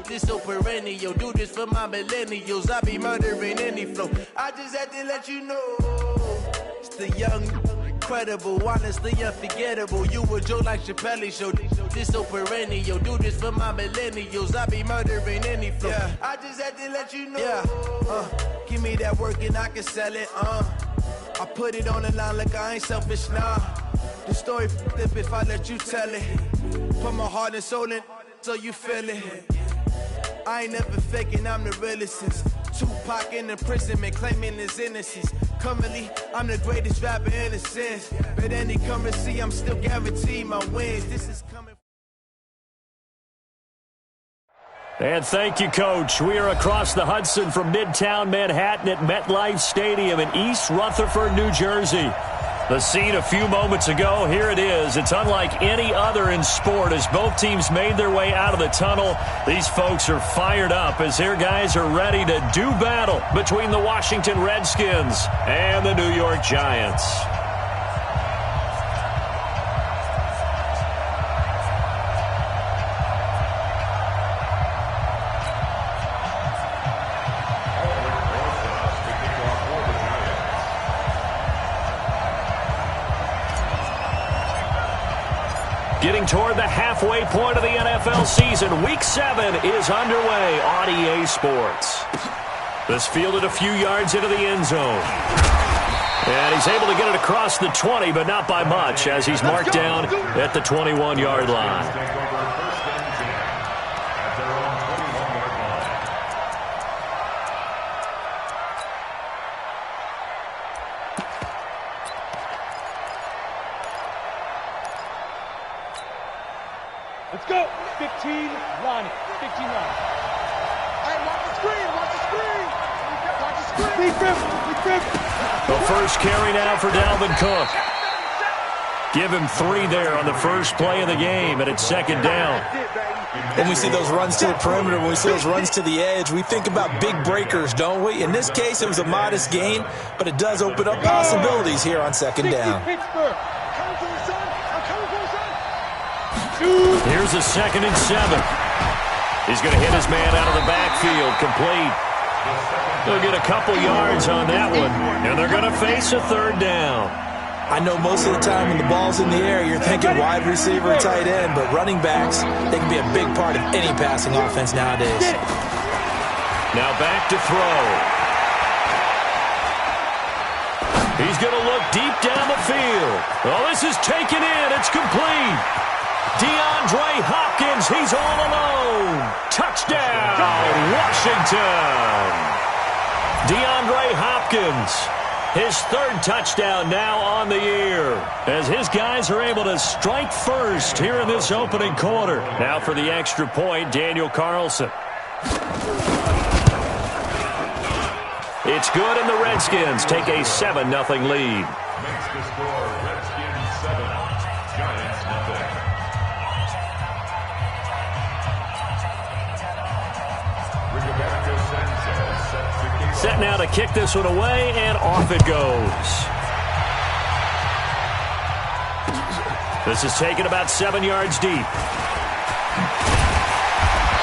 this so perennial. Do this for my millennials. I be murdering any flow. I just had to let you know. It's the young, incredible, honestly unforgettable. You a joke like Chappelle Show. This so perennial. Do this for my millennials. I be murdering any flow. Yeah. I just had to let you know. Yeah. Give me that work and I can sell it. I put it on the line like I ain't selfish, nah. The story flip if I let you tell it. Put my heart and soul in so you feel it. I ain't never faking, I'm the realest since Tupac in imprisonment claiming his innocence. Currently, I'm the greatest rapper in a sense. But any currency, I'm still guaranteed my wins. This is coming. And thank you, Coach. We are across the Hudson from Midtown Manhattan at MetLife Stadium in East Rutherford, New Jersey. The scene a few moments ago, here it is. It's unlike any other in sport as both teams made their way out of the tunnel. These folks are fired up as their guys are ready to do battle between the Washington Redskins and the New York Giants. Getting toward the halfway point of the NFL season, Week 7 is underway on EA Sports. This fielded a few yards into the end zone. And he's able to get it across the 20, but not by much, as he's marked down at the 21-yard line. Let's go. 15, Lonnie. 15, Lonnie. Hey, watch the screen. Watch the screen. Watch the screen. Big grip. The first carry now for Dalvin Cook. Give him 3 there on the first play of the game, and it's second down. When we see those runs to the perimeter, when we see those runs to the edge, we think about big breakers, don't we? In this case, it was a modest gain, but it does open up possibilities here on second down. Here's a 2nd and 7. He's going to hit his man out of the backfield, complete. They'll get a couple yards on that one, and they're going to face a 3rd down. I know most of the time when the ball's in the air, you're thinking wide receiver, tight end, but running backs, they can be a big part of any passing offense nowadays. Now back to throw. He's going to look deep down the field. Oh, this is taken in. It's complete. DeAndre Hopkins, he's all alone. Touchdown, Washington. DeAndre Hopkins, his 3rd touchdown now on the year, as his guys are able to strike first here in this opening quarter. Now for the extra point, Daniel Carlson. It's good, and the Redskins take a 7-0 lead. Makes the score Redskins 7, Giants 0. Set now to kick this one away, and off it goes. This is taken about 7 yards deep.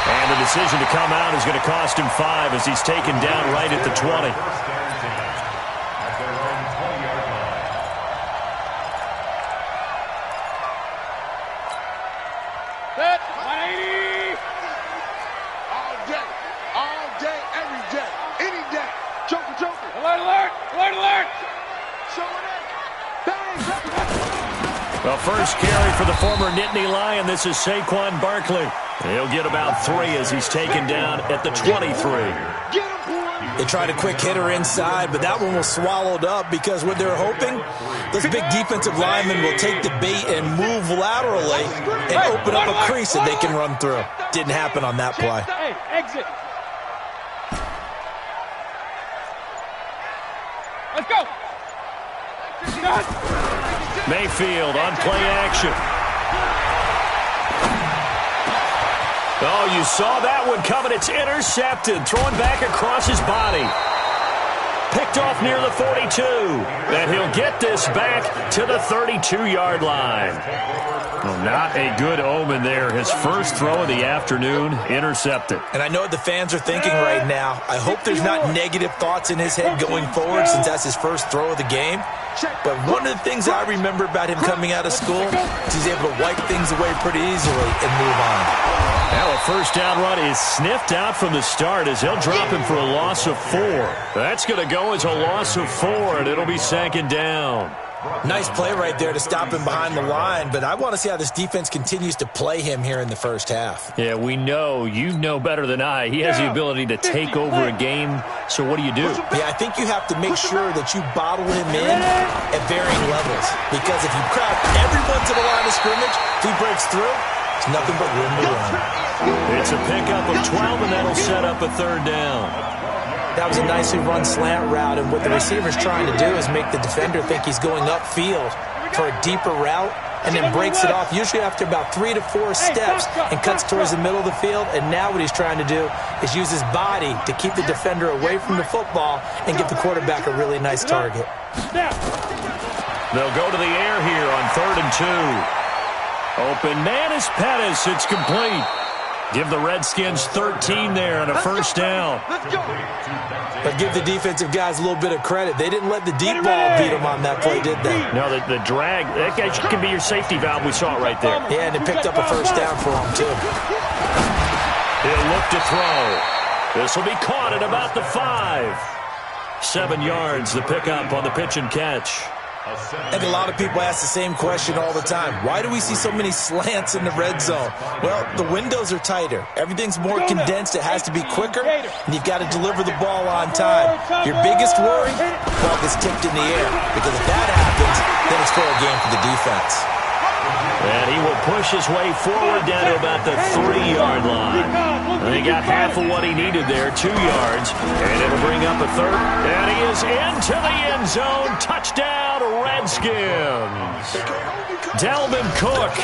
And the decision to come out is going to cost him 5 as he's taken down right at the 20. Set, 180. All day, every day, any day. Joker. Alert. Well, first carry for the former Nittany Lion. This is Saquon Barkley. He'll get about 3 as he's taken down at the 23. They tried a quick hitter inside, but that one was swallowed up because what they're hoping, those big defensive linemen will take the bait and move laterally and open up a crease that they can run through. Didn't happen on that play. Hey, exit. Let's go. Mayfield on play action. Oh, you saw that one coming. It's intercepted. Throwing back across his body. Picked off near the 42. And he'll get this back to the 32-yard line. Well, not a good omen there. His first throw of the afternoon intercepted. And I know what the fans are thinking right now. I hope there's not negative thoughts in his head going forward since that's his first throw of the game. But one of the things I remember about him coming out of school is he's able to wipe things away pretty easily and move on. Now a first down run is sniffed out from the start as they'll drop him for a loss of 4. That's going to go as a loss of 4, and it'll be second down. Nice play right there to stop him behind the line, but I want to see how this defense continues to play him here in the first half. Yeah, we know. You know better than I. He has the ability to take over a game, so what do? Yeah, I think you have to make sure that you bottle him in at varying levels, because if you crowd everyone to the line of scrimmage, if he breaks through, it's nothing but room to run. It's a pickup of 12, and that'll set up a third down. That was a nicely run slant route, and what the receiver's trying to do is make the defender think he's going upfield for a deeper route, and then breaks it off, usually after about 3 to 4 steps, and cuts towards the middle of the field. And now what he's trying to do is use his body to keep the defender away from the football and give the quarterback a really nice target. They'll go to the air here on 3rd and 2. Open man is Pettis. It's complete. Give the Redskins 13 there and a first down. But give the defensive guys a little bit of credit. They didn't let the deep ball beat them on that play, did they? No, the drag, that can be your safety valve. We saw it right there. Yeah, and it picked up a first down for them, too. He'll look to throw. This will be caught at about the 5. 7 yards, the pickup on the pitch and catch. I think a lot of people ask the same question all the time. Why do we see so many slants in the red zone? Well, the windows are tighter. Everything's more condensed. It has to be quicker, and you've got to deliver the ball on time. Your biggest worry? Ball gets tipped in the air, because if that happens, then it's fair game for the defense. And he will push his way forward down to about the 3-yard line. And he got half of what he needed there, 2 yards. And it'll bring up a third. And he is into the end zone. Touchdown, Redskins. Dalvin Cook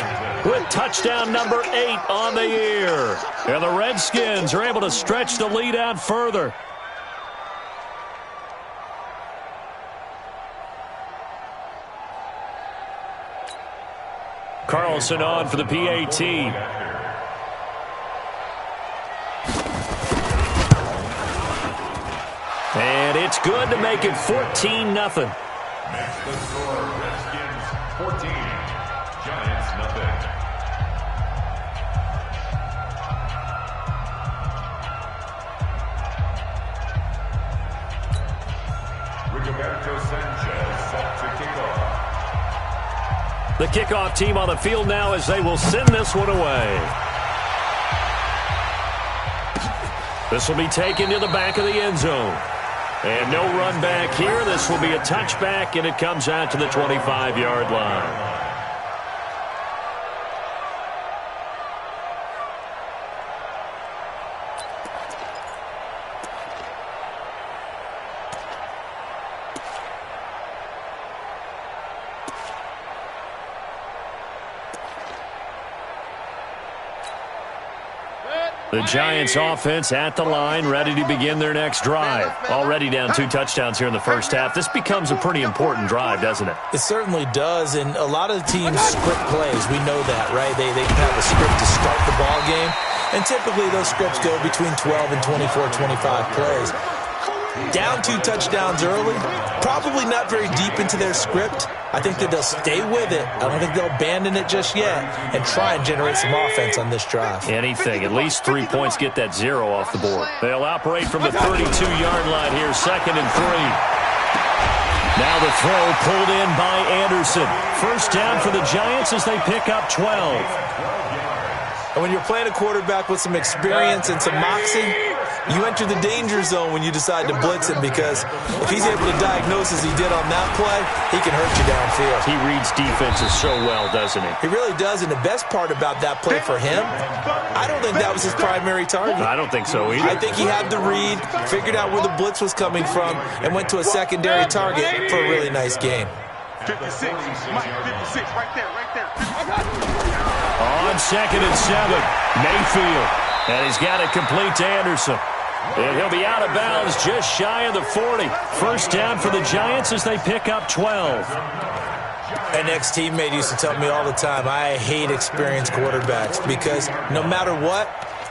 with touchdown number 8 on the year. And the Redskins are able to stretch the lead out further. Carlson on for the PAT. And it's good to make it 14-0. Match the score, Redskins 14, Giants 0. Rigoberto Sanchez set to kick off. The kickoff team on the field now as they will send this one away. This will be taken to the back of the end zone. And no run back here. This will be a touchback, and it comes out to the 25-yard line. The Giants offense at the line, ready to begin their next drive. Already down 2 touchdowns here in the first half. This becomes a pretty important drive, doesn't it? It certainly does, and a lot of teams script plays. We know that, right? They have a script to start the ball game, and typically those scripts go between 12 and 24, 25 plays. Down 2 touchdowns early, probably not very deep into their script. I think that they'll stay with it. I don't think they'll abandon it just yet and try and generate some offense on this drive. Anything. At least 3 points, get that 0 off the board. They'll operate from the 32-yard line here, 2nd and 3. Now the throw pulled in by Anderson. First down for the Giants as they pick up 12. And when you're playing a quarterback with some experience and some moxie, you enter the danger zone when you decide to blitz him, because if he's able to diagnose as he did on that play, he can hurt you downfield. He reads defenses so well, doesn't he? He really does, and the best part about that play for him, I don't think that was his primary target. I don't think so either. I think he had the read, figured out where the blitz was coming from, and went to a secondary target for a really nice game. 56, Mike, 56, right there. On 2nd and 7, Mayfield. And he's got it complete to Anderson. And he'll be out of bounds just shy of the 40. First down for the Giants as they pick up 12. An ex-teammate used to tell me all the time, I hate experienced quarterbacks because no matter what,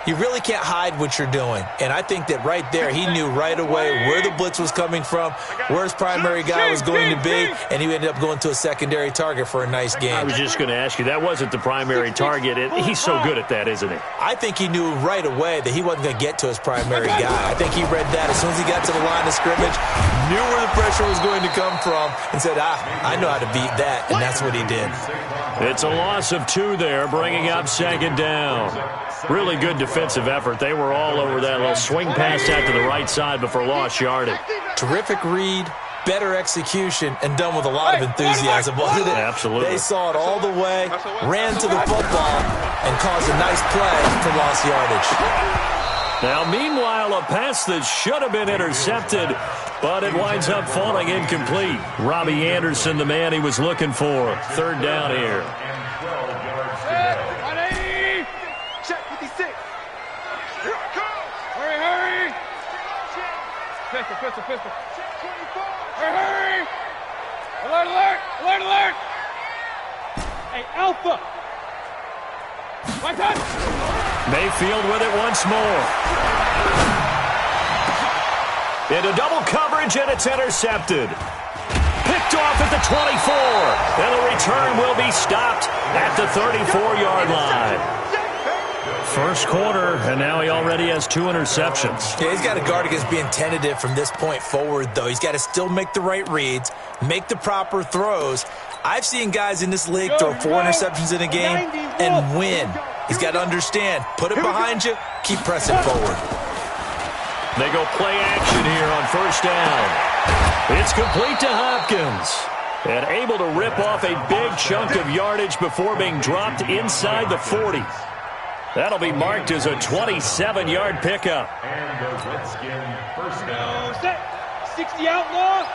you really can't hide what you're doing. And I think that right there, he knew right away where the blitz was coming from, where his primary guy was going to be, and he ended up going to a secondary target for a nice game. I was just going to ask you, that wasn't the primary target. He's so good at that, isn't he? I think he knew right away that he wasn't going to get to his primary guy. I think he read that as soon as he got to the line of scrimmage, knew where the pressure was going to come from, and said, I know how to beat that, and that's what he did. It's a loss of 2 there, bringing up second down. Really good defensive effort. They were all over that little swing pass out to the right side before lost yardage. Terrific read, better execution, and done with a lot of enthusiasm, wasn't it? Absolutely. They saw it all the way, ran to the football, and caused a nice play for lost yardage. Now, meanwhile, a pass that should have been intercepted, but it winds up falling incomplete. Robbie Anderson, the man he was looking for. Third down here. Pistol. Hurry! Alert! Hey, Alpha! Right hand! Mayfield with it once more. Into double coverage, and it's intercepted. Picked off at the 24. And the return will be stopped at the 34-yard line. First quarter, and now he already has 2 interceptions. Yeah, he's got to guard against being tentative from this point forward, though. He's got to still make the right reads, make the proper throws. I've seen guys in this league throw 4 interceptions in a game and win. He's got to understand, put it behind you, keep pressing forward. They go play action here on first down. It's complete to Hopkins. And able to rip off a big chunk of yardage before being dropped inside the 40. That'll be marked as a 27-yard pickup. And the Redskin first down. 60 outlaw.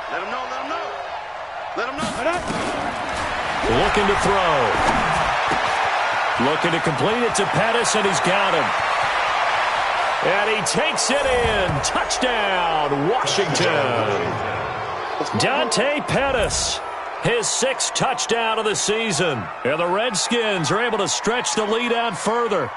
Let him know. Looking to throw. Looking to complete it to Pettis, and he's got him. And he takes it in. Touchdown, Washington. Dante Pettis. His 6th touchdown of the season. And the Redskins are able to stretch the lead out further.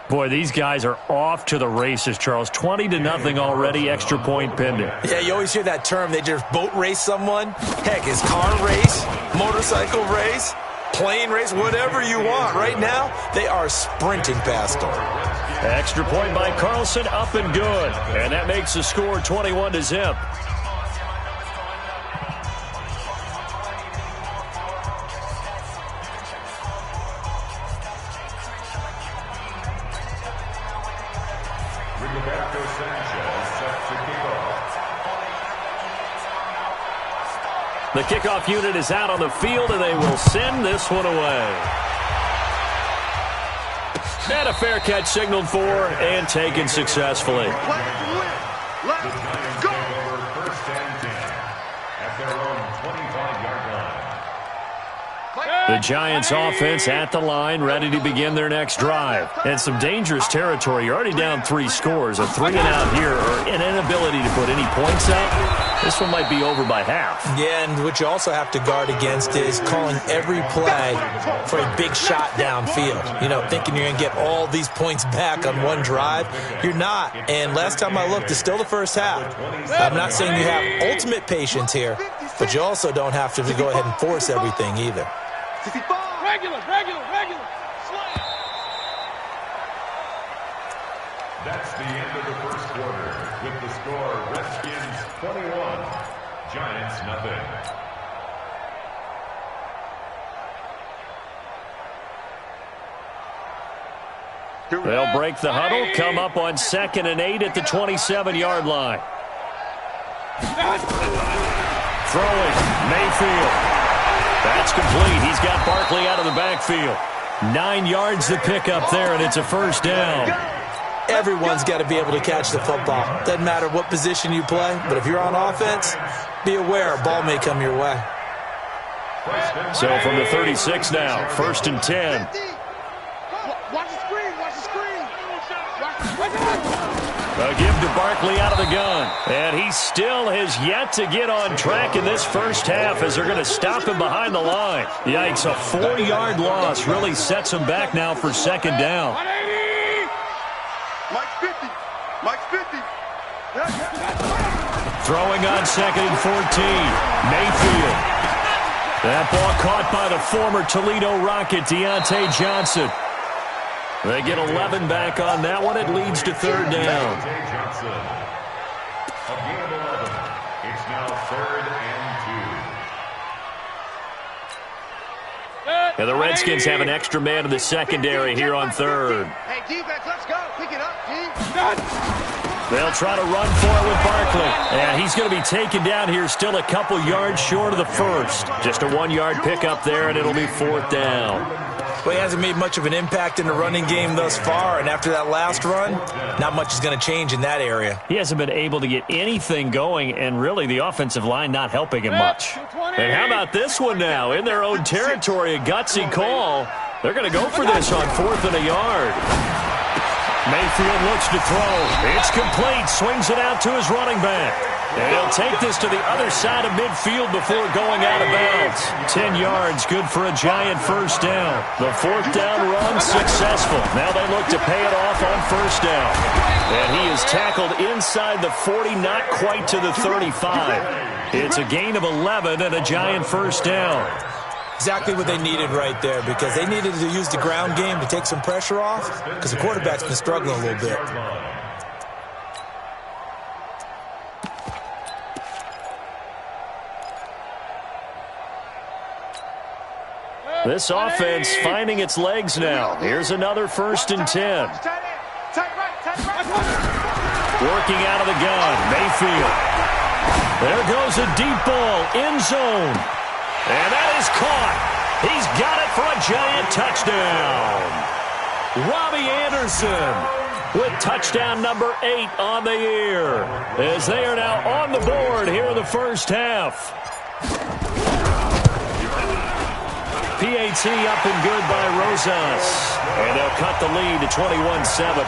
Boy, these guys are off to the races, Charles. 20-0 already, extra point pending. Yeah, you always hear that term. They just boat race someone. Heck, is car race, motorcycle race, plane race, whatever you want. Right now, they are sprinting past them. Extra point by Carlson, up and good. And that makes the score 21-0. The kickoff unit is out on the field, and they will send this one away. And a fair catch signaled for and taken successfully. Let's go! First and 10 at their own 25-yard line. The Giants offense at the line, ready to begin their next drive. And some dangerous territory. You're already down 3 scores. A 3-and-out here, or an inability to put any points up. This one might be over by half. Yeah, and what you also have to guard against is calling every play for a big shot downfield. You know, thinking you're going to get all these points back on one drive. You're not. And last time I looked, it's still the first half. I'm not saying you have ultimate patience here, but you also don't have to go ahead and force everything either. Regular. That's the end of the first quarter with the score Redskins 21, Giants nothing. They'll break the huddle, come up on 2nd and 8 at the 27-yard line. Throwing, Mayfield. That's complete. He's got Barkley out of the backfield. 9 yards to pick up there, and it's a first down. Everyone's got to be able to catch the football. Doesn't matter what position you play, but if you're on offense, be aware a ball may come your way. So from the 36 now, 1st and 10. Watch the screen. A give to Barkley out of the gun. And he still has yet to get on track in this first half as they're going to stop him behind the line. Yikes, a 4-yard loss really sets him back now for second down. Mike's 50. Mike's 50. Throwing on 2nd and 14. Mayfield. That ball caught by the former Toledo Rocket, Deontay Johnson. They get 11 back on that one. It leads to third down. Johnson. A gain of 11. It's now 3rd and 2. And the Redskins have an extra man in the secondary here on third. Hey, defense, let's go. Pick it up, D. They'll try to run for it with Barkley. And he's going to be taken down here still a couple yards short of the first. Just a 1-yard pickup there, and it'll be 4th down. Well, he hasn't made much of an impact in the running game thus far, and after that last run, not much is going to change in that area. He hasn't been able to get anything going, and really the offensive line not helping him much. And how about this one now? In their own territory, a gutsy call. They're going to go for this on 4th and a yard. Mayfield looks to throw. It's complete. Swings it out to his running back. And he'll take this to the other side of midfield before going out of bounds. 10 yards, good for a Giant first down. The 4th down run successful. Now they look to pay it off on first down. And he is tackled inside the 40, not quite to the 35. It's a gain of 11 and a Giant first down. Exactly what they needed right there, because they needed to use the ground game to take some pressure off, because the quarterback's been struggling a little bit. This offense finding its legs now. Here's another 1st and 10. Working out of the gun, Mayfield. There goes a deep ball, end zone. And that is caught. He's got it for a Giant touchdown. Robbie Anderson with touchdown number 8 on the year, as they are now on the board here in the first half. PAT up and good by Rosas. And they'll cut the lead to 21-7.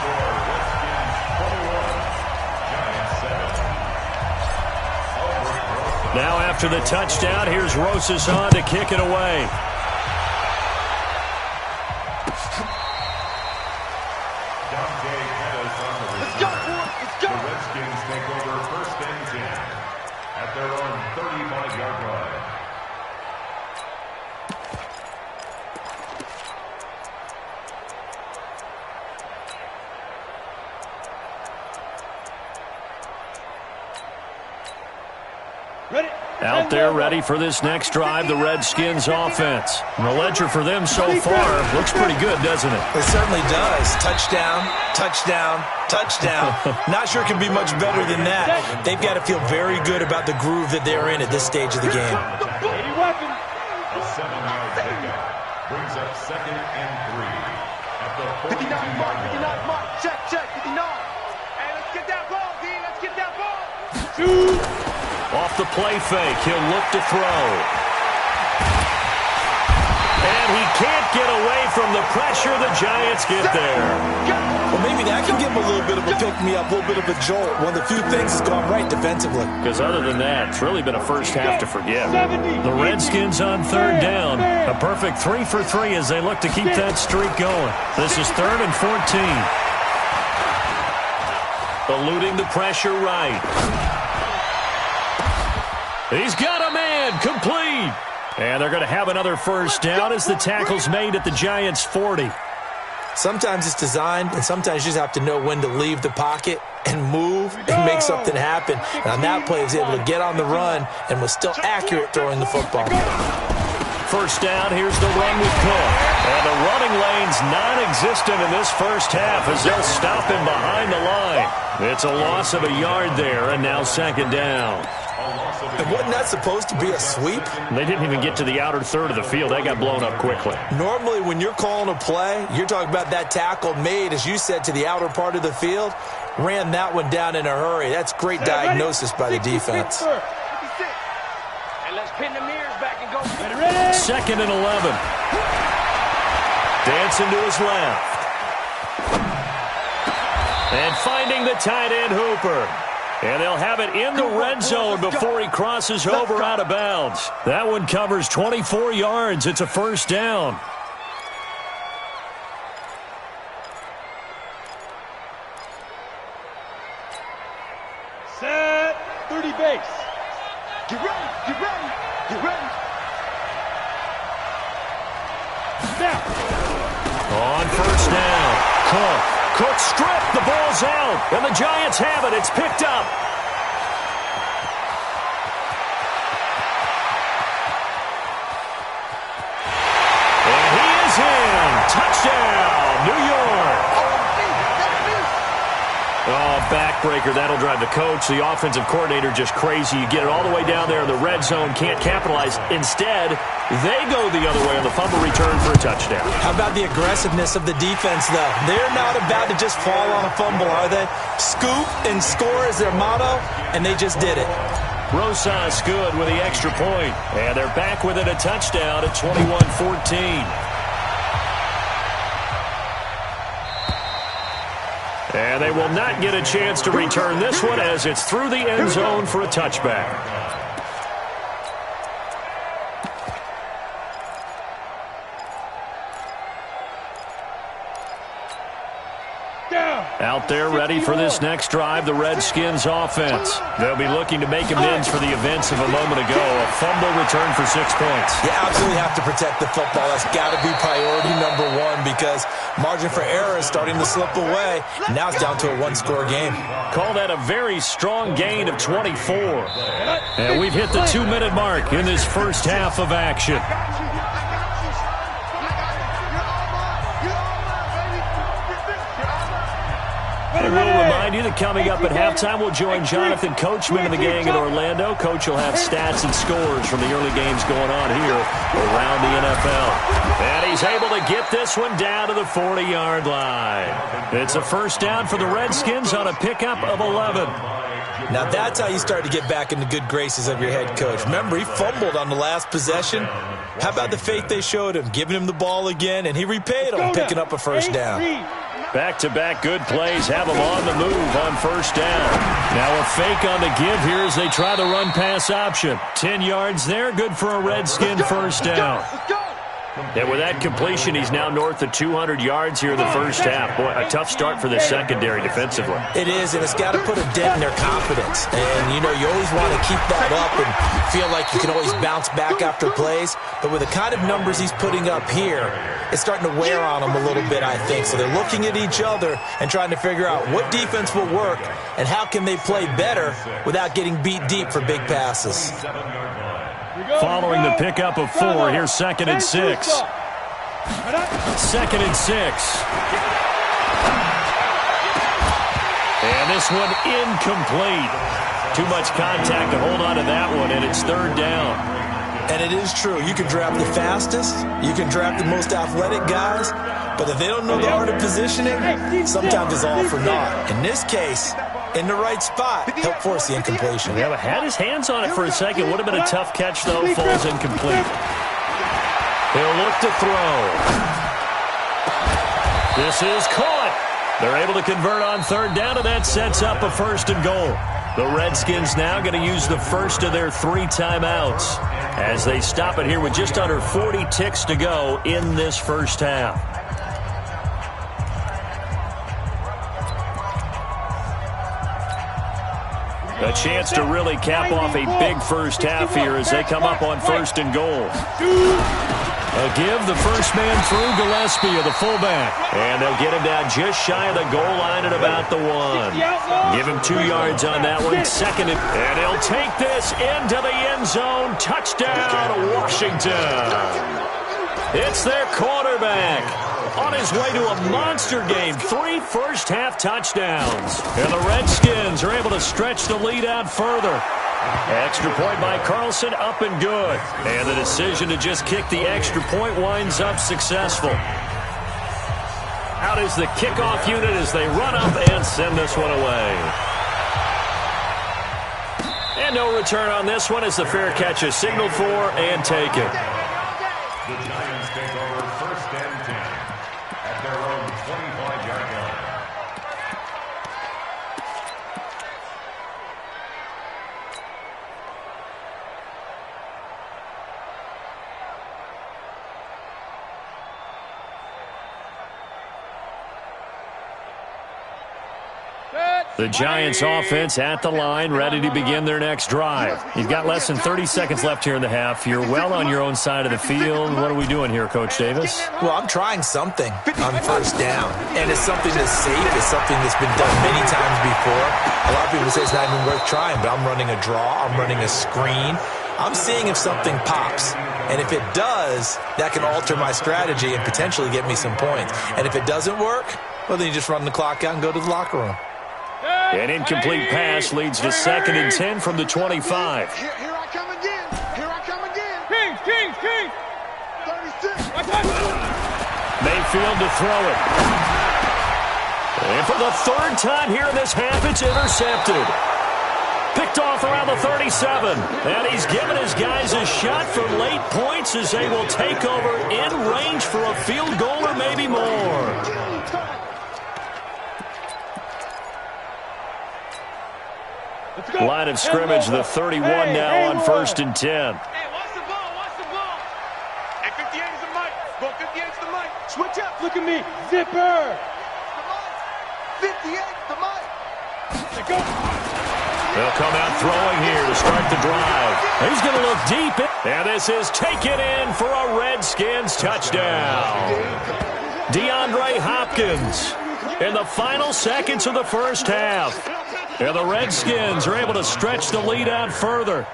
Now after the touchdown, here's Rosas on to kick it away. Let's go, boys. Let's go. The Redskins take over 1st and 10 at their own 35-yard line. Out there ready for this next drive, the Redskins offense. And the ledger for them so far looks pretty good, doesn't it? It certainly does. Touchdown, touchdown, touchdown. Not sure it can be much better than that. They've got to feel very good about the groove that they're in at this stage of the game. A 7-yard pickup brings up 2nd and 3 at the 42-yard line. Mark. Check, 59. Hey, let's get that ball, D. Let's get that ball. Off the play fake, he'll look to throw. And he can't get away from the pressure. The Giants get there. Well, maybe that can give them a little bit of a pick-me-up, a little bit of a jolt. One of the few things that's gone right defensively. Because other than that, it's really been a first half to forget. The Redskins on 3rd down. A perfect 3 for 3 as they look to keep that streak going. This is 3rd and 14. Eluding the pressure right. He's got a man, complete. And they're going to have another first down as the tackle's made at the Giants' 40. Sometimes it's designed, and sometimes you just have to know when to leave the pocket and move and make something happen. And on that play, he was able to get on the run and was still accurate throwing the football. First down, here's the run with Cook. And the running lane's non-existent in this first half as they'll stop him behind the line. It's a loss of a yard there, and now 2nd down. And wasn't that supposed to be a sweep? They didn't even get to the outer third of the field. That got blown up quickly. Normally, when you're calling a play, you're talking about that tackle made, as you said, to the outer part of the field. Ran that one down in a hurry. That's great diagnosis by the defense. And let's pin the mirrors back and go. 2nd and 11. Dancing to his left. And finding the tight end Hooper. And they'll have it in the red zone before he crosses over out of bounds. That one covers 24 yards. It's a first down. Set. 30 base. Get ready. Get ready. Get ready. Now. On first down. Cook stripped. The ball's out. And the Giants have it. It's picked up. And he is in. Touchdown, New York. Oh, backbreaker. That'll drive the coach. The offensive coordinator just crazy. You get it all the way down there in the red zone. Can't capitalize. Instead, they go the other way on the fumble return for a touchdown. How about the aggressiveness of the defense, though? They're not about to just fall on a fumble, are they? Scoop and score is their motto, and they just did it. Rosas good with the extra point. And they're back within a touchdown at 21-14. And they will not get a chance to return this one as it's through the end zone for a touchback. Out there ready for this next drive, the Redskins offense. They'll be looking to make amends for the events of a moment ago. A fumble return for 6 points. You absolutely have to protect the football. That's got to be priority number one because margin for error is starting to slip away. Now it's down to a one-score game. Call that a very strong gain of 24. And we've hit the 2-minute mark in this first half of action. And we'll remind you that coming up at halftime, we'll join Jonathan Coachman and the gang in Orlando. Coach will have stats and scores from the early games going on here around the NFL. And he's able to get this one down to the 40-yard line. It's a first down for the Redskins on a pickup of 11. Now that's how you start to get back in the good graces of your head coach. Remember, he fumbled on the last possession. How about the faith they showed him, giving him the ball again, and he repaid him, picking up a first down. Back-to-back good plays have them on the move on first down. Now a fake on the give here as they try the run-pass option. 10 yards there, good for a Redskin first down. And with that completion, he's now north of 200 yards here in the first half. Boy, a tough start for the secondary defensively. It is, and it's got to put a dent in their confidence. And, you know, you always want to keep that up and feel like you can always bounce back after plays. But with the kind of numbers he's putting up here, it's starting to wear on them a little bit, I think. So they're looking at each other and trying to figure out what defense will work and how can they play better without getting beat deep for big passes. Following the pickup of 4, here's 2nd and 6. 2nd and 6. And this one incomplete. Too much contact to hold on to that one, and it's 3rd down. And it is true. You can draft the fastest. You can draft the most athletic guys. But if they don't know the art of positioning, sometimes it's all for naught. In this case, in the right spot, help force the incompletion. Yeah, but had his hands on it for a second. Would have been a tough catch, though. Falls incomplete. He'll look to throw. This is caught. They're able to convert on 3rd down, and that sets up a 1st and goal. The Redskins now going to use the first of their 3 timeouts as they stop it here with just under 40 ticks to go in this first half. A chance to really cap off a big first half here as they come up on 1st and goal. A give, the first man through, Gillespie of the fullback. And they'll get him down just shy of the goal line at about the 1. Give him 2 yards on that one. 2nd and he'll take this into the end zone. Touchdown, Washington. It's their quarterback. On his way to a monster game, 3 first-half touchdowns. And the Redskins are able to stretch the lead out further. Extra point by Carlson, up and good. And the decision to just kick the extra point winds up successful. Out is the kickoff unit as they run up and send this one away. And no return on this one as the fair catch is signaled for and taken. The Giants take over 1st and 10 at their own 25-yard line. The Giants offense at the line, ready to begin their next drive. You've got less than 30 seconds left here in the half. You're well on your own side of the field. What are we doing here, Coach Davis? Well, I'm trying something on first down, and it's something that's safe. It's something that's been done many times before. A lot of people say it's not even worth trying, but I'm running a draw. I'm running a screen. I'm seeing if something pops. And if it does, that can alter my strategy and potentially get me some points. And if it doesn't work, well, then you just run the clock out and go to the locker room. An incomplete pass leads to 2nd and 10 from the 25. Here I come again. Here I come again. King. 36. Mayfield to throw it. And for the 3rd time here in this half, it's intercepted. Picked off around the 37. And he's given his guys a shot for late points as they will take over in range for a field goal or maybe more. Line of scrimmage, the 31 now on 1st and 10. Hey, watch the ball. Hey, 58 is the mic. Go 58 is the mic. Switch up. Look at me. Zipper. 58 the mic. Let's go. They'll come out throwing here to start the drive. He's going to look deep. And this is taken in for a Redskins touchdown. DeAndre Hopkins in the final seconds of the first half. And the Redskins are able to stretch the lead out further.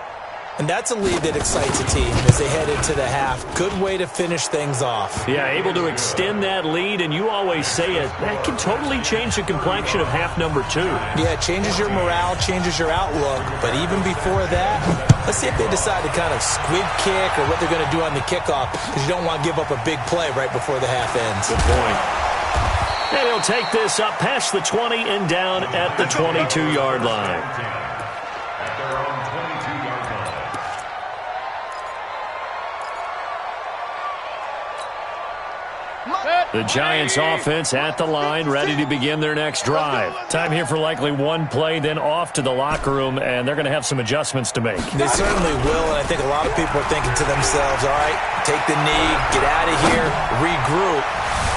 And that's a lead that excites a team as they head into the half. Good way to finish things off. Yeah, able to extend that lead, and you always say it. That can totally change the complexion of half number 2. Yeah, it changes your morale, changes your outlook. But even before that, let's see if they decide to kind of squib kick or what they're going to do on the kickoff, because you don't want to give up a big play right before the half ends. Good point. And he'll take this up past the 20 and down at the 22-yard line. At their own 22-yard line. The Giants offense at the line, ready to begin their next drive. Time here for likely one play, then off to the locker room, and they're going to have some adjustments to make. They certainly will, and I think a lot of people are thinking to themselves, all right, take the knee, get out of here, regroup.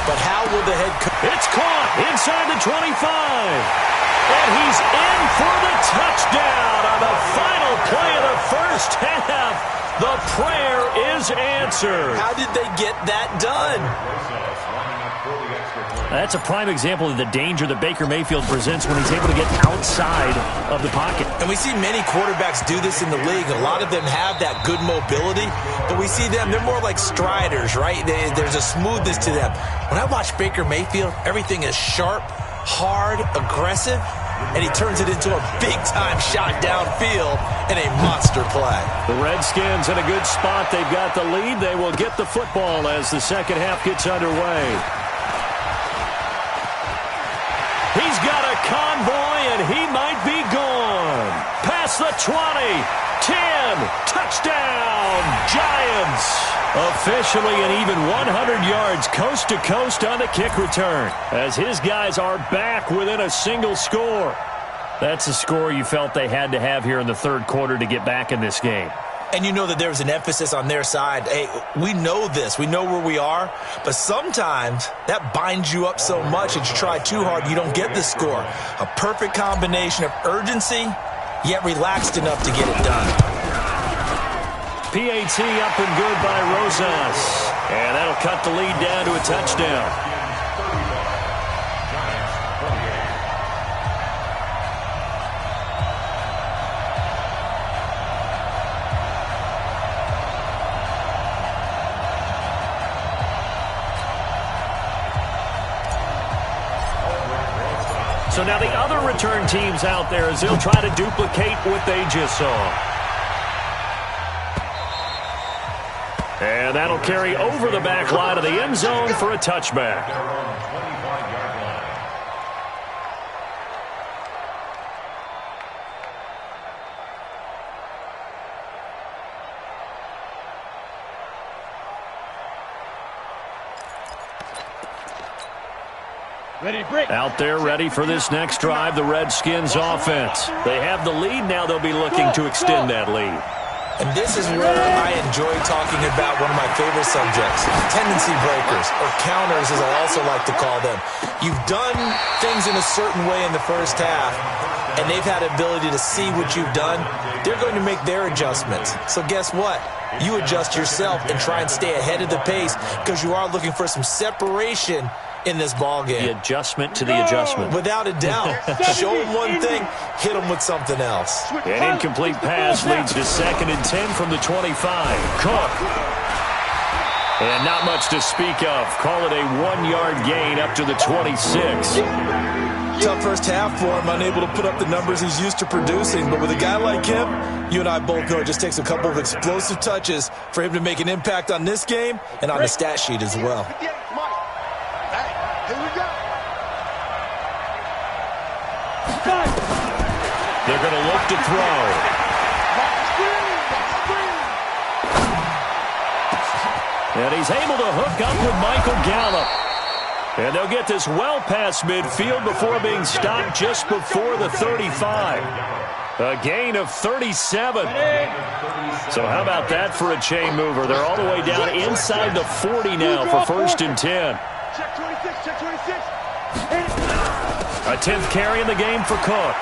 But how will the head coach? It's caught inside the 25. And he's in for the touchdown on the final play of the first half. The prayer is answered. How did they get that done? That's a prime example of the danger that Baker Mayfield presents when he's able to get outside of the pocket. And we see many quarterbacks do this in the league. A lot of them have that good mobility, but we see them, they're more like striders, right? There's a smoothness to them. When I watch Baker Mayfield, everything is sharp, hard, aggressive, and he turns it into a big-time shot downfield in a monster play. The Redskins in a good spot. They've got the lead. They will get the football as the second half gets underway. He's got a convoy, and he might be gone. Past the 20, 10, touchdown, Giants. Officially an even 100 yards coast to coast on the kick return as his guys are back within a single score. That's a score you felt they had to have here in the third quarter to get back in this game. And you know that there was an emphasis on their side. Hey, we know this. We know where we are. But sometimes that binds you up so much that you try too hard, you don't get the score. A perfect combination of urgency, yet relaxed enough to get it done. PAT up and good by Rosas. And that'll cut the lead down to a touchdown. So now the other return teams out there as they'll try to duplicate what they just saw. And that'll carry over the back line of the end zone for a touchback. Out there ready for this next drive, the Redskins offense. They have the lead, now they'll be looking to extend that lead. And this is where I enjoy talking about one of my favorite subjects, tendency breakers, or counters as I also like to call them. You've done things in a certain way in the first half, and they've had the ability to see what you've done. They're going to make their adjustments. So guess what? You adjust yourself and try and stay ahead of the pace because you are looking for some separation in this ball game. The adjustment to the adjustment. Without a doubt. Show them one thing, hit them with something else. An incomplete pass leads to 2nd and 10 from the 25. Cook. And not much to speak of. Call it a 1-yard gain up to the 26. Tough first half for him, unable to put up the numbers he's used to producing. But with a guy like him, you and I both know it just takes a couple of explosive touches for him to make an impact on this game and on the stat sheet as well. They're going to look to throw. And he's able to hook up with Michael Gallup. And they'll get this well past midfield before being stopped just before the 35. A gain of 37. So how about that for a chain mover? They're all the way down inside the 40 now for 1st and 10. Check 26, check 26. A 10th carry in the game for Cook.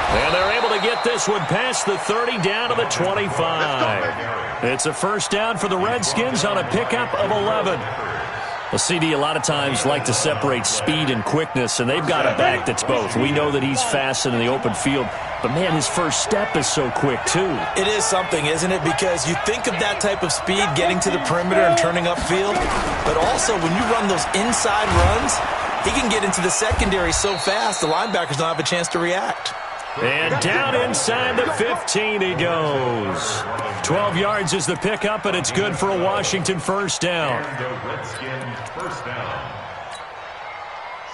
And they're able to get this one past the 30 down to the 25. It's a first down for the Redskins on a pickup of 11. Well, CD, a lot of times like to separate speed and quickness, and they've got a back that's both. We know that he's fast in the open field, but, man, his first step is so quick, too. It is something, isn't it? Because you think of that type of speed getting to the perimeter and turning upfield, but also when you run those inside runs, he can get into the secondary so fast the linebackers don't have a chance to react. And down inside the 15 he goes. 12 yards is the pickup, and it's good for a Washington first down.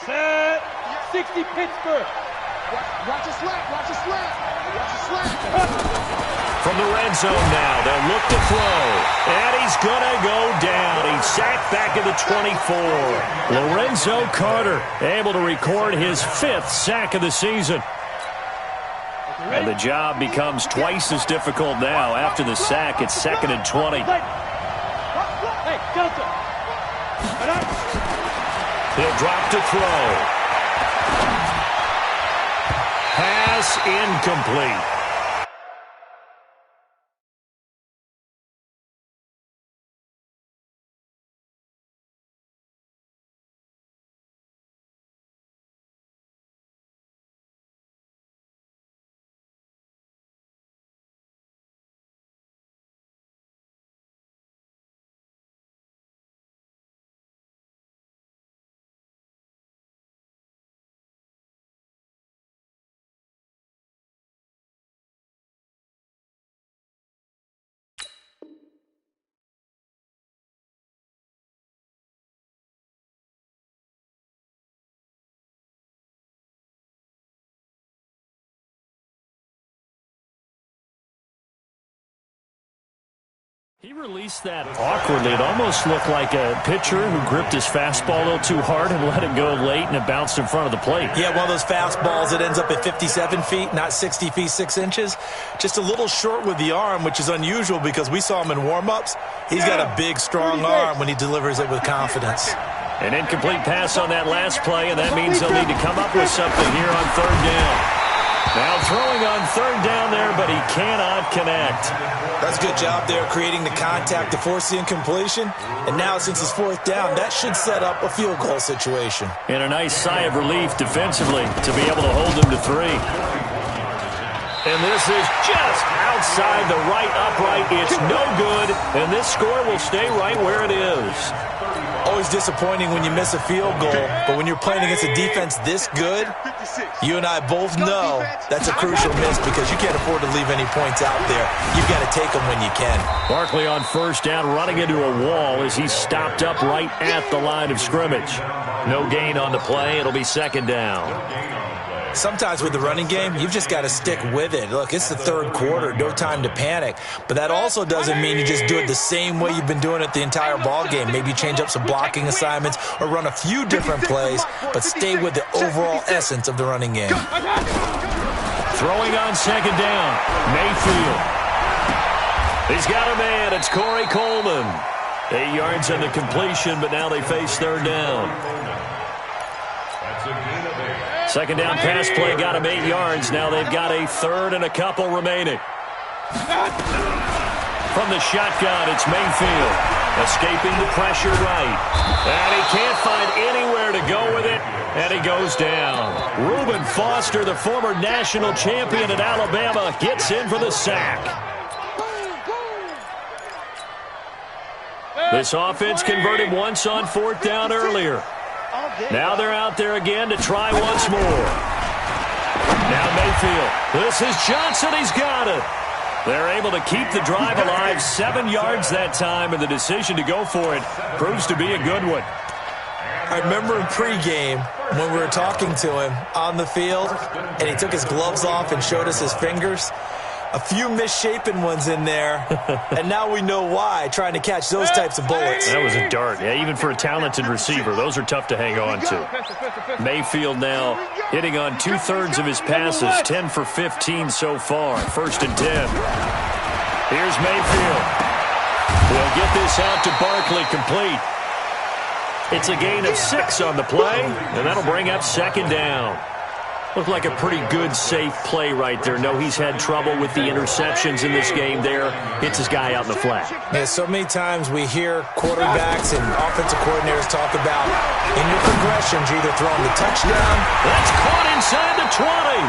Set. 60 Pittsburgh. Watch a slap, watch a slap. Watch a slap. From the red zone now, they'll look to throw. And he's going to go down. He's sacked back at the 24. Lorenzo Carter able to record his 5th sack of the season. And the job becomes twice as difficult now. After the sack, it's 2nd and 20. Hey, Delta. He'll drop to throw. Pass incomplete. He released that awkwardly. It almost looked like a pitcher who gripped his fastball a little too hard and let it go late, and it bounced in front of the plate. Yeah, one of those fastballs that ends up at 57 feet, not 60 feet, 6 inches. Just a little short with the arm, which is unusual because we saw him in warm-ups. He's got a big, strong arm when he delivers it with confidence. An incomplete pass on that last play, and that means they'll need to come up with something here on 3rd down. Now throwing on 3rd down there, but he cannot connect. That's a good job there, creating the contact to force the incompletion. And now, since it's 4th down, that should set up a field goal situation. And a nice sigh of relief defensively to be able to hold him to 3. And this is just outside the right upright. It's no good, and this score will stay right where it is. Always disappointing when you miss a field goal, but when you're playing against a defense this good, you and I both know that's a crucial miss because you can't afford to leave any points out there. You've got to take them when you can. Barkley on 1st down, running into a wall as he's stopped up right at the line of scrimmage. No gain on the play. It'll be 2nd down. Sometimes with the running game, you've just got to stick with it. Look, it's the 3rd quarter, no time to panic. But that also doesn't mean you just do it the same way you've been doing it the entire ball game. Maybe change up some blocking assignments or run a few different plays, but stay with the overall essence of the running game. Throwing on 2nd down, Mayfield. He's got a man. It's Corey Coleman. 8 yards on the completion, but now they face third down. That's a gain of 8. Second down pass play got him 8 yards. Now they've got a third and a couple remaining. From the shotgun, it's Mayfield. Escaping the pressure right. And he can't find anywhere to go with it. And he goes down. Reuben Foster, the former national champion at Alabama, gets in for the sack. This offense converted once on fourth down earlier. Now they're out there again to try once more. Now Mayfield. This is Johnson. He's got it. They're able to keep the drive alive. 7 yards that time, and the decision to go for it proves to be a good one. I remember in pregame when we were talking to him on the field, and he took his gloves off and showed us his fingers. A few misshapen ones in there, and now we know why, trying to catch those types of bullets. That was a dart. Yeah, even for a talented receiver, those are tough to hang on to. Mayfield now hitting on 2/3 of his passes, 10 for 15 so far. 1st and 10. Here's Mayfield. He'll get this out to Barkley, complete. It's a gain of 6 on the play, and that'll bring up second down. Looked like a pretty good, safe play right there. No, he's had trouble with the interceptions in this game there. Hits his guy out in the flat. Yeah, so many times we hear quarterbacks and offensive coordinators talk about in your progressions, you're either throwing the touchdown. That's caught inside the 20.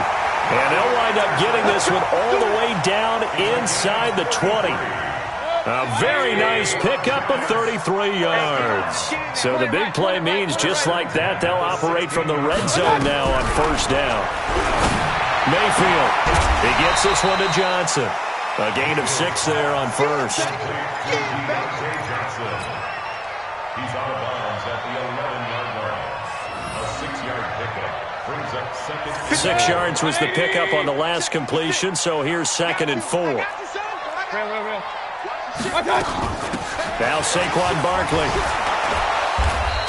And they'll wind up getting this one all the way down inside the 20. A very nice pickup of 33 yards. So the big play means just like that, they'll operate from the red zone now on first down. Mayfield, he gets this one to Johnson. A gain of 6 there on first. He's out of bounds at the 11-yard line. A 6-yard pickup brings up second. 6 yards was the pickup on the last completion, so here's 2nd and 4. Now Saquon Barkley.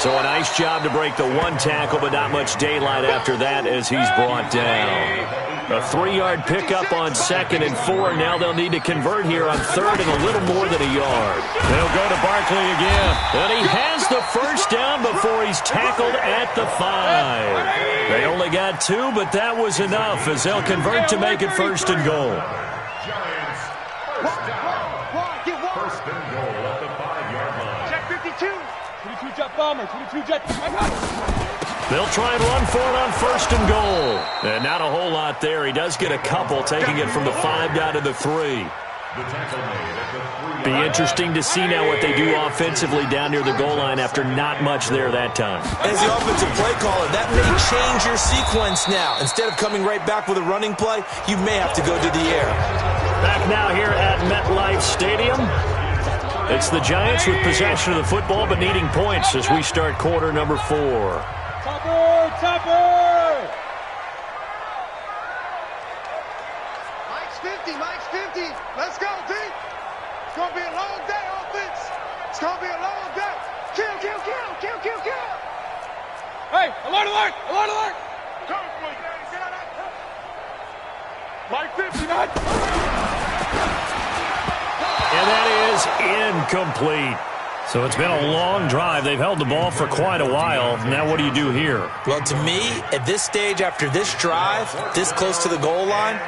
So a nice job to break the one tackle, but not much daylight after that as he's brought down. A 3-yard pickup on 2nd and 4. Now they'll need to convert here on 3rd and a little more than a yard. They'll go to Barkley again. And he has the first down before he's tackled at the 5. They only got 2, but that was enough as they'll convert to make it 1st and goal. Giants, first down. First and goal at the 5-yard line. Check 52. 22 jet bomber, 22 jet. They'll try and run for it on 1st and goal. And not a whole lot there. He does get a couple, taking it from the 5 down to the 3. The tackle made at the 3. Be interesting to see now what they do offensively down near the goal line after not much there that time. As the offensive play caller, that may change your sequence now. Instead of coming right back with a running play, you may have to go to the air. Back now here at MetLife Stadium. It's the Giants with possession of the football but needing points as we start quarter number 4. Topper! Mike's 50, Mike's 50. Let's go, D. It's going to be a long day, offense. It's going to be a long day. Kill. Hey, alert! Mike 50, Mike. And that is incomplete. So it's been a long drive. They've held the ball for quite a while. Now what do you do here? Well, to me, at this stage, after this drive, this close to the goal line,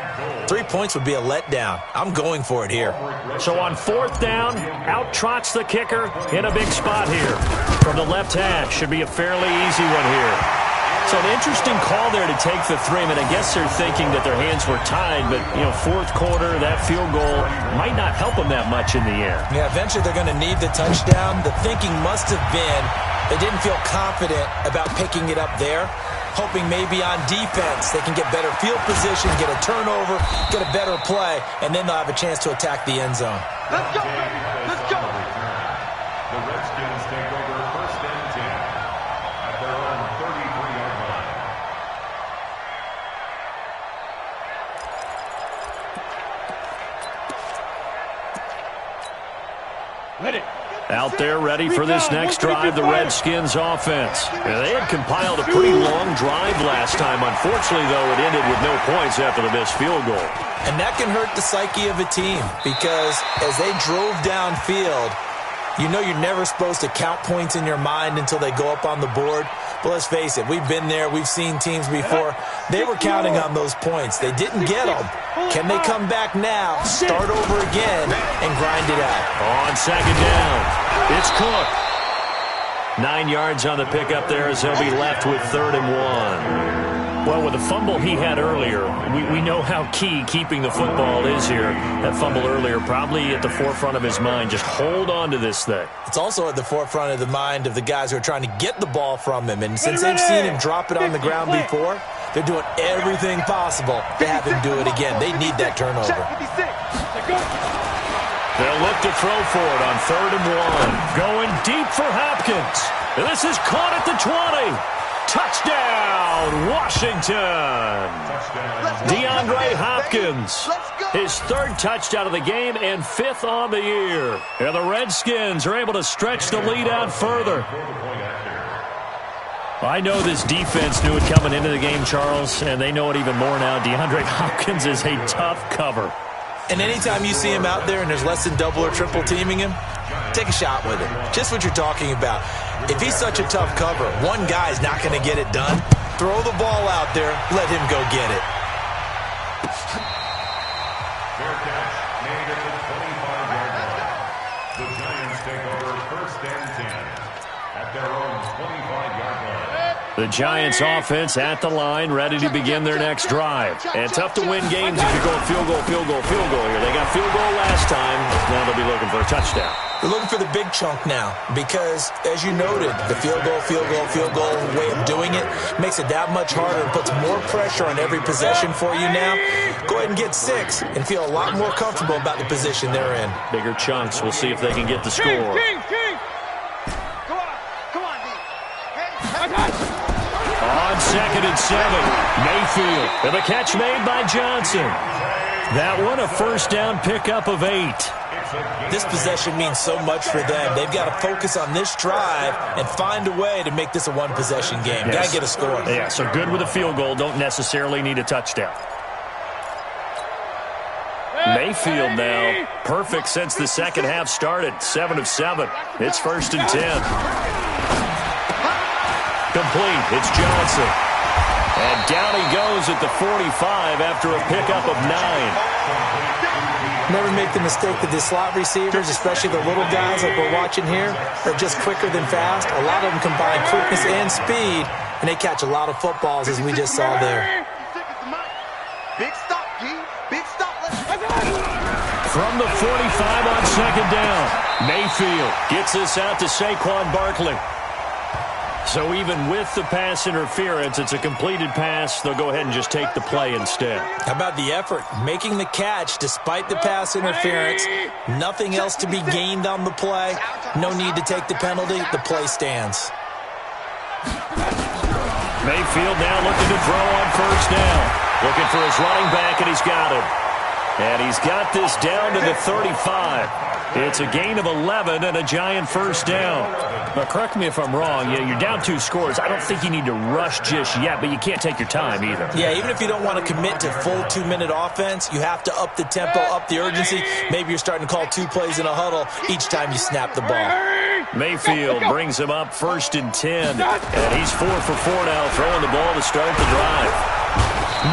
3 points would be a letdown. I'm going for it here. So on 4th down, out trots the kicker in a big spot here. From the left hash, should be a fairly easy one here. So an interesting call there to take the 3. I mean, I guess they're thinking that their hands were tied, but, 4th quarter, that field goal might not help them that much in the air. Yeah, eventually they're going to need the touchdown. The thinking must have been they didn't feel confident about picking it up there, hoping maybe on defense they can get better field position, get a turnover, get a better play, and then they'll have a chance to attack the end zone. Let's go, baby. Let's go. The Redskins take over 1st and 10 at their own 33-yard line. Let it. Out there ready for this next drive, the Redskins offense. They had compiled a pretty long drive last time. Unfortunately, though, it ended with no points after the missed field goal. And that can hurt the psyche of a team because as they drove downfield, you know you're never supposed to count points in your mind until they go up on the board. But let's face it, we've been there. We've seen teams before. They were counting on those points. They didn't get them. Can they come back now, start over again, and grind it out? On second down, it's Cook. 9 yards on the pickup there as he'll be left with 3rd and 1. Well, with the fumble he had earlier, we know how key keeping the football is here. That fumble earlier probably at the forefront of his mind. Just hold on to this thing. It's also at the forefront of the mind of the guys who are trying to get the ball from him. And since they've seen him drop it on the ground before, they're doing everything possible to have him do it again. They need that turnover. They'll look to throw for it on 3rd and 1. Going deep for Hopkins. And this is caught at the 20. Touchdown, Washington. DeAndre Hopkins, his 3rd touchdown of the game and 5th on the year. And the Redskins are able to stretch the lead out further. I know this defense knew it coming into the game, Charles, and they know it even more now. DeAndre Hopkins is a tough cover. And anytime you see him out there and there's less than double or triple teaming him, take a shot with him. Just what you're talking about. If he's such a tough cover, one guy's not going to get it done. Throw the ball out there. Let him go get it. Fair catch made at the 25-yard line. The Giants take over 1st and 10 at their own 25-yard line. The Giants offense at the line, ready to begin their next drive. And tough to win games if you're going field goal here. They got field goal last time. Now they'll be looking for a touchdown. They're looking for the big chunk now because, as you noted, the field goal way of doing it makes it that much harder and puts more pressure on every possession for you now. Go ahead and get 6 and feel a lot more comfortable about the position they're in. Bigger chunks. We'll see if they can get the score. On 2nd and 7, Mayfield. And the catch made by Johnson. That one a 1st down pickup of 8. This possession means so much for them. They've got to focus on this drive and find a way to make this a one-possession game. Yes. Got to get a score. Yeah, so good with a field goal. Don't necessarily need a touchdown. Mayfield now, perfect since the second half started. 7 of 7. It's 1st and 10. Complete. It's Johnson. And down he goes at the 45 after a pickup of 9. Never make the mistake that the slot receivers, especially the little guys like we're watching here, are just quicker than fast. A lot of them combine quickness and speed, and they catch a lot of footballs, as we just saw there. Big stop, G. Big stop. From the 45 on 2nd down, Mayfield gets this out to Saquon Barkley. So even with the pass interference, it's a completed pass. They'll go ahead and just take the play instead. How about the effort? Making the catch despite the pass interference. Nothing else to be gained on the play. No need to take the penalty. The play stands. Mayfield now looking to throw on 1st down. Looking for his running back, and he's got it. And he's got this down to the 35. It's a gain of 11 and a Giant 1st down. Now, correct me if I'm wrong. You're down 2 scores. I don't think you need to rush just yet, but you can't take your time either. Yeah, even if you don't want to commit to full 2-minute offense, you have to up the tempo, up the urgency. Maybe you're starting to call 2 plays in a huddle each time you snap the ball. Mayfield brings him up 1st and 10. And he's 4 for 4 now, throwing the ball to start the drive.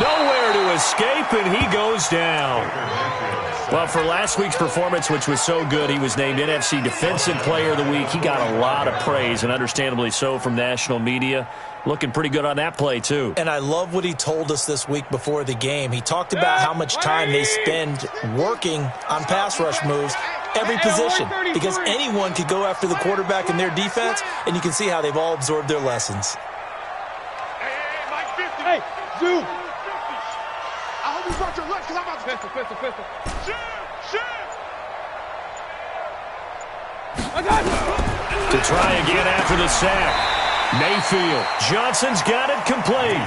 Nowhere to escape, and he goes down. Well, for last week's performance, which was so good, he was named NFC Defensive Player of the Week. He got a lot of praise, and understandably so, from national media. Looking pretty good on that play, too. And I love what he told us this week before the game. He talked about how much time they spend working on pass rush moves, every position, because anyone could go after the quarterback in their defense, and you can see how they've all absorbed their lessons. Hey, Zoo! I hope you brought your lunch because I'm about to... Pistol. To try again after the sack. Mayfield. Johnson's got it complete.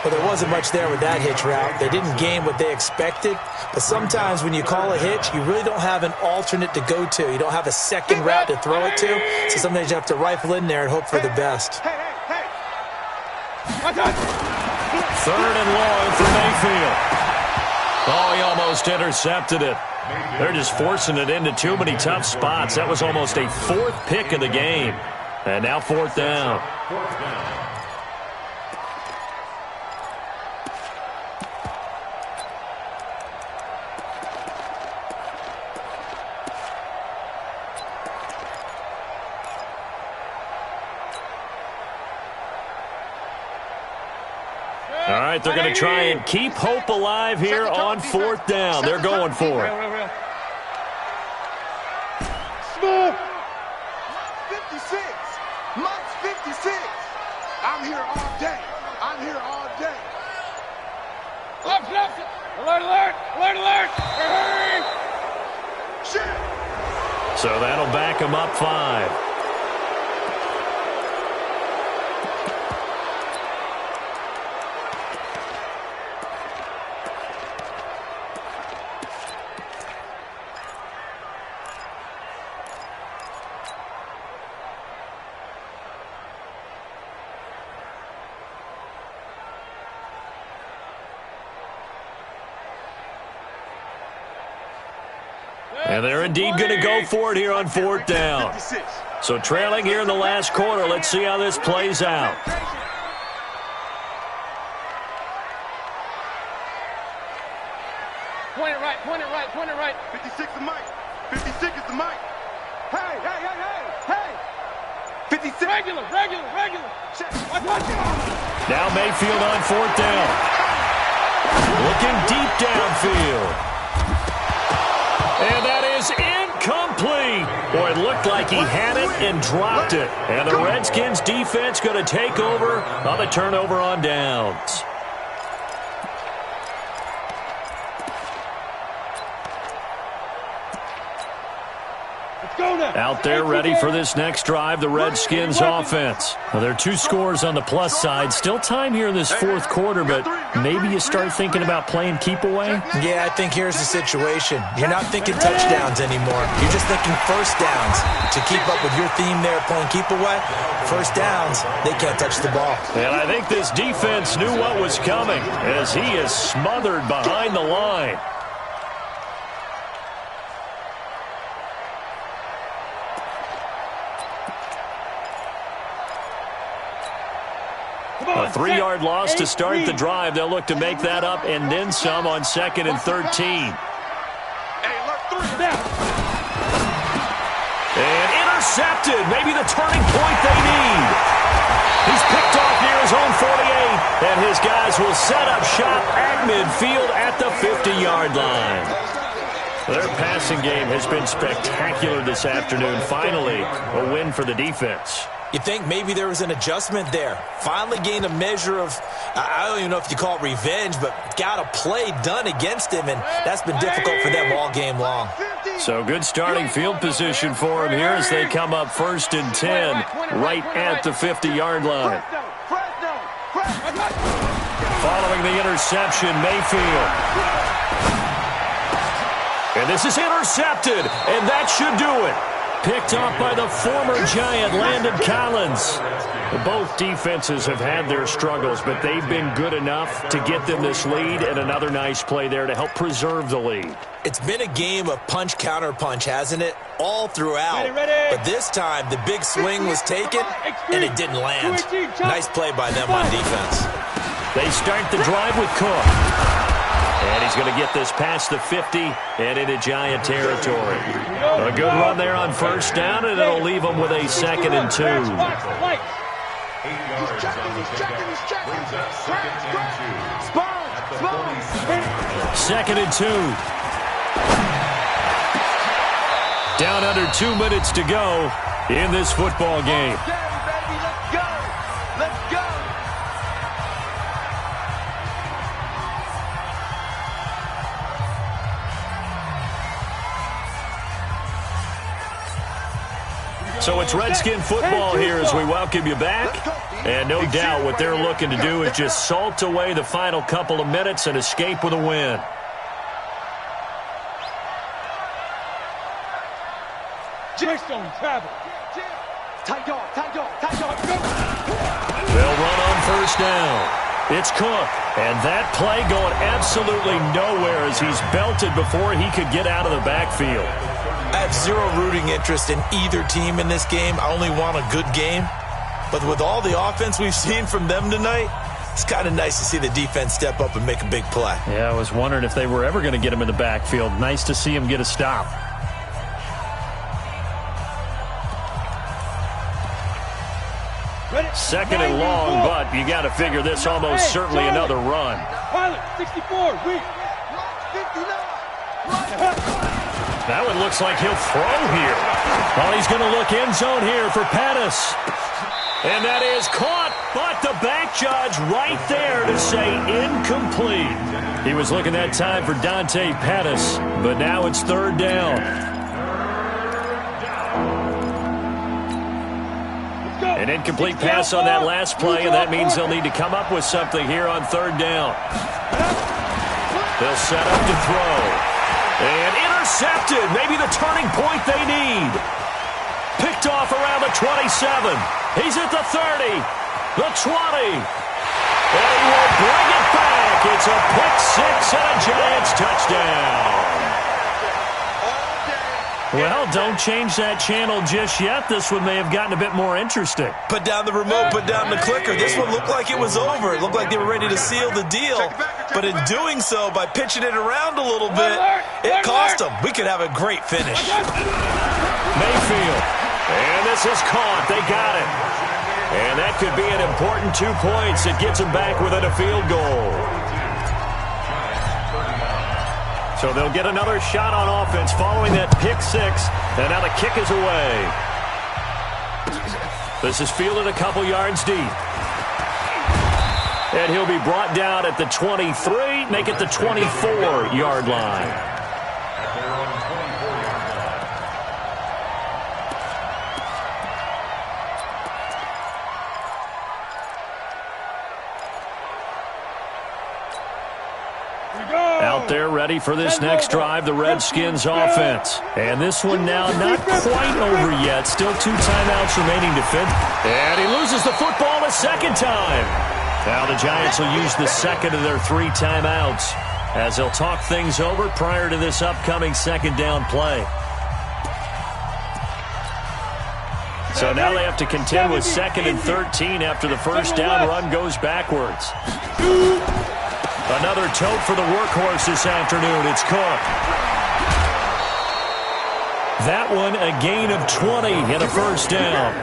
Well, there wasn't much there with that hitch route. They didn't gain what they expected. But sometimes when you call a hitch, you really don't have an alternate to go to. You don't have a second route to throw it to. So sometimes you have to rifle in there and hope for the best. Third and long for Mayfield. Oh, he almost intercepted it. They're just forcing it into too many tough spots. That was almost a fourth pick of the game. And now fourth down. All right, they're going to try and keep hope alive here on fourth down. They're going for it. Smooth. 56. Mike's 56. I'm here all day. I'm here all day. Left. Alert. Shit. So that'll back them up 5. And they're indeed going to go for it here on fourth down. So trailing here in the last quarter. Let's see how this plays out. Point it right. 56 is Mike. 56 is the Mike. Hey. 56. Regular. Now Mayfield on fourth down. Looking deep downfield. And that is incomplete. Boy, it looked like he had it and dropped it. And the Redskins defense going to take over on the turnover on downs. Out there ready for this next drive, the Redskins offense. Well, there are 2 scores on the plus side. Still time here in this fourth quarter, but maybe you start thinking about playing keep away? Yeah, I think here's the situation. You're not thinking touchdowns anymore. You're just thinking first downs. To keep up with your theme there, playing keep away, first downs, they can't touch the ball. And I think this defense knew what was coming as he is smothered behind the line. A 3-yard loss to start the drive. They'll look to make that up and then some on 2nd and 13. And intercepted. Maybe the turning point they need. He's picked off near his own 48. And his guys will set up shop at midfield at the 50-yard line. Their passing game has been spectacular this afternoon. Finally, a win for the defense. You think maybe there was an adjustment there. Finally gained a measure of, I don't even know if you call it revenge, but got a play done against him, and that's been difficult for them all game long. So good starting field position for him here as they come up 1st and 10 right at the 50-yard line. Following the interception, Mayfield. And this is intercepted, and that should do it. Picked off by the former Giant, Landon Collins. Both defenses have had their struggles, but they've been good enough to get them this lead, and another nice play there to help preserve the lead. It's been a game of punch-counter-punch, hasn't it? All throughout. But this time, the big swing was taken, and it didn't land. Nice play by them on defense. They start the drive with Cook. And he's going to get this past the 50 and into Giant territory. A good run there on first down, and it'll leave them with a 2nd and 2. 8 yards on the pickup brings up 2nd and 2. 2nd and 2. Down under 2 minutes to go in this football game. So it's Redskin football here as we welcome you back. And no doubt what they're looking to do is just salt away the final couple of minutes and escape with a win. Greystone travel. They'll run on first down. It's Cook, and that play going absolutely nowhere as he's belted before he could get out of the backfield. I have zero rooting interest in either team in this game. I only want a good game. But with all the offense we've seen from them tonight, it's kind of nice to see the defense step up and make a big play. Yeah, I was wondering if they were ever going to get him in the backfield. Nice to see him get a stop. Second and long, but you got to figure this almost certainly another run. Pilot, 64, weak. That one looks like he'll throw here. Well, he's going to look end zone here for Pettis. And that is caught, but the back judge right there to say incomplete. He was looking that time for Dante Pettis, but now it's third down. An incomplete pass on that last play, and that means they'll need to come up with something here on third down. They'll set up to throw. And intercepted. Maybe the turning point they need. Picked off around the 27. He's at the 30. The 20. And he will bring it back. It's a pick six and a Giants touchdown. Well, don't change that channel just yet. This one may have gotten a bit more interesting. Put down the remote, put down the clicker. This one looked like it was over. It looked like they were ready to seal the deal. But in doing so, by pitching it around a little bit, it cost them. We could have a great finish. Mayfield. And this is caught. They got it. And that could be an important 2 points. It gets them back within a field goal. So they'll get another shot on offense following that pick six. And now the kick is away. This is fielded a couple yards deep. And he'll be brought down at the 23, make it the 24-yard line. Out there ready for this next drive, the Redskins offense. And this one now not quite over yet. Still 2 timeouts remaining to finish. And he loses the football a second time. Now the Giants will use the second of their 3 timeouts as they'll talk things over prior to this upcoming second down play. So now they have to contend with 2nd and 13 after the first down run goes backwards. Another tote for the workhorse this afternoon. It's Cook. That one a gain of 20 and a first down.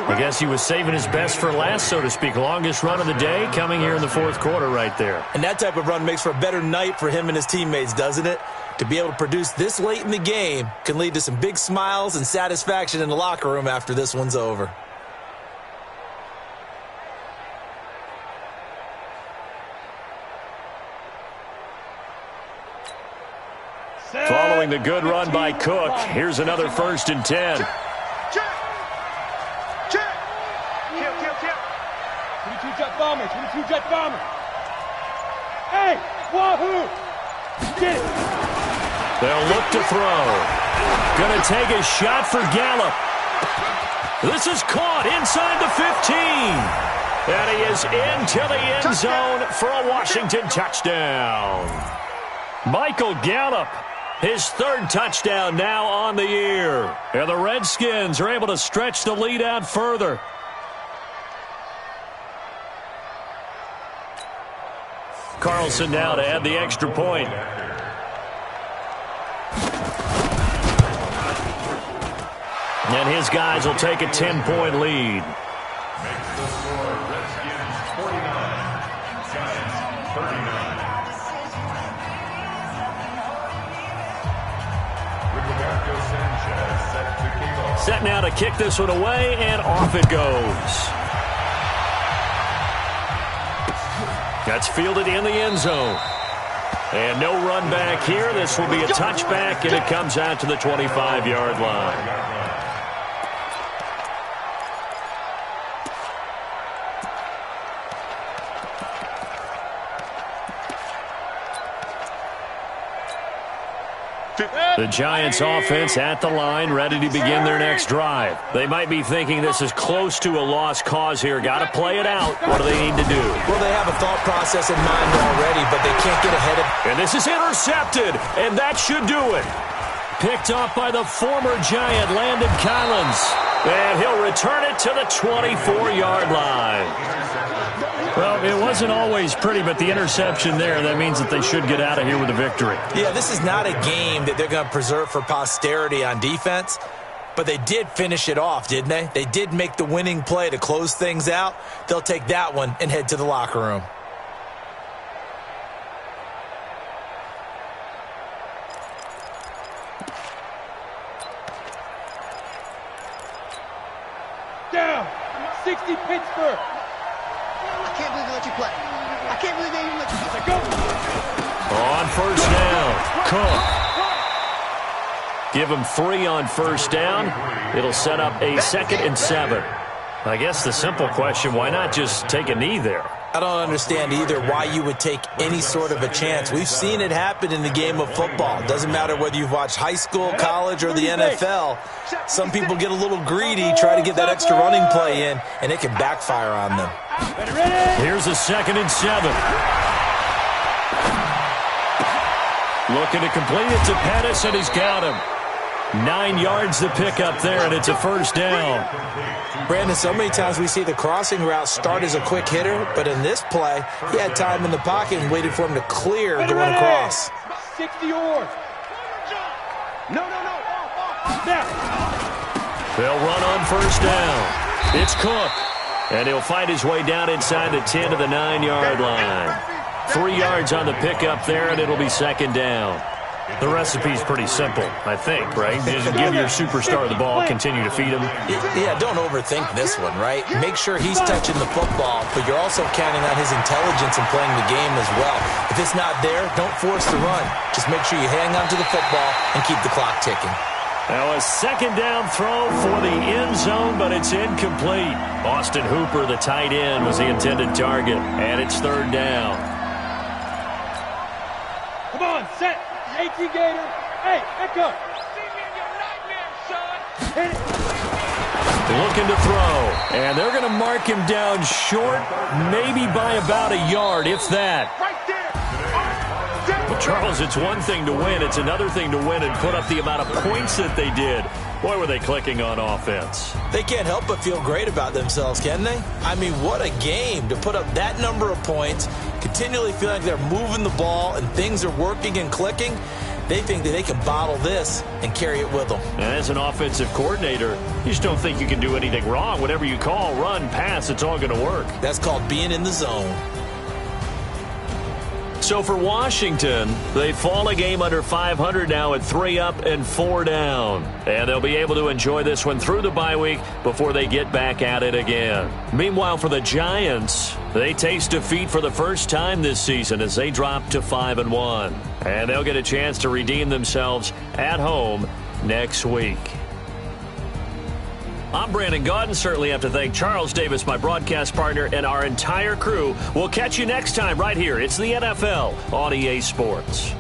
I guess he was saving his best for last, so to speak. Longest run of the day coming here in the fourth quarter right there. And that type of run makes for a better night for him and his teammates, doesn't it? To be able to produce this late in the game can lead to some big smiles and satisfaction in the locker room after this one's over. Following the good run by Cook, here's another 1st and 10. Check. 22-jet bomber, 22-jet bomber. Hey, wahoo! Get it. They'll look to throw. Gonna take a shot for Gallup. This is caught inside the 15. And he is into the end zone for a Washington touchdown. Michael Gallup. His 3rd touchdown now on the year. And the Redskins are able to stretch the lead out further. Carlson now to add the extra point. And his guys will take a 10-point lead. Makes the score Redskins 49, Giants 39. Set now to kick this one away, and off it goes. That's fielded in the end zone. And no run back here. This will be a touchback, and it comes out to the 25-yard line. The Giants offense at the line, ready to begin their next drive. They might be thinking this is close to a lost cause here. Got to play it out. What do they need to do? Well, they have a thought process in mind already, but they can't get ahead of it. And this is intercepted, and that should do it. Picked up by the former Giant, Landon Collins. And he'll return it to the 24-yard line. Well, it wasn't always pretty, but the interception there, that means that they should get out of here with a victory. Yeah, this is not a game that they're going to preserve for posterity on defense, but they did finish it off, didn't they? They did make the winning play to close things out. They'll take that one and head to the locker room. Down. 60 Pittsburgh. I can't believe they let you play. I can't believe they even let you play. Go. On first down, Cook. Give him 3 on first down. It'll set up a 2nd and 7. I guess the simple question, why not just take a knee there? I don't understand either why you would take any sort of a chance. We've seen it happen in the game of football. Doesn't matter whether you've watched high school, college, or the NFL. Some people get a little greedy, try to get that extra running play in, and it can backfire on them. Here's a 2nd and 7. Looking to complete it to Pettis, and he's got him. 9 yards to pick up there, and it's a first down. Brandon, so many times we see the crossing route start as a quick hitter, but in this play, he had time in the pocket and waited for him to clear going across. 60 yards. No. Now. They'll run on first down. It's Cook, and he'll fight his way down inside the 10 to the 9-yard line. 3 yards on the pickup there, and it'll be 2nd down. The recipe's pretty simple, I think, right? Just give your superstar the ball, continue to feed him. Yeah, don't overthink this one, right? Make sure he's touching the football, but you're also counting on his intelligence in playing the game as well. If it's not there, don't force the run. Just make sure you hang on to the football and keep the clock ticking. Now a 2nd down throw for the end zone, but it's incomplete. Austin Hooper, the tight end, was the intended target, and it's 3rd down. Come on, set. 18 Gator. Hey, back up. Hit it. Looking to throw, and they're going to mark him down short, maybe by about a yard, if that. But Charles, it's one thing to win. It's another thing to win and put up the amount of points that they did. Boy, were they clicking on offense. They can't help but feel great about themselves, can they? I mean, what a game to put up that number of points, continually feel like they're moving the ball and things are working and clicking. They think that they can bottle this and carry it with them. And as an offensive coordinator, you just don't think you can do anything wrong. Whatever you call, run, pass, it's all going to work. That's called being in the zone. So for Washington, they fall a game under 500 now at 3 up and 4 down. And they'll be able to enjoy this one through the bye week before they get back at it again. Meanwhile, for the Giants, they taste defeat for the first time this season as they drop to 5-1. And they'll get a chance to redeem themselves at home next week. I'm Brandon Gaudin. Certainly have to thank Charles Davis, my broadcast partner, and our entire crew. We'll catch you next time right here. It's the NFL on EA Sports.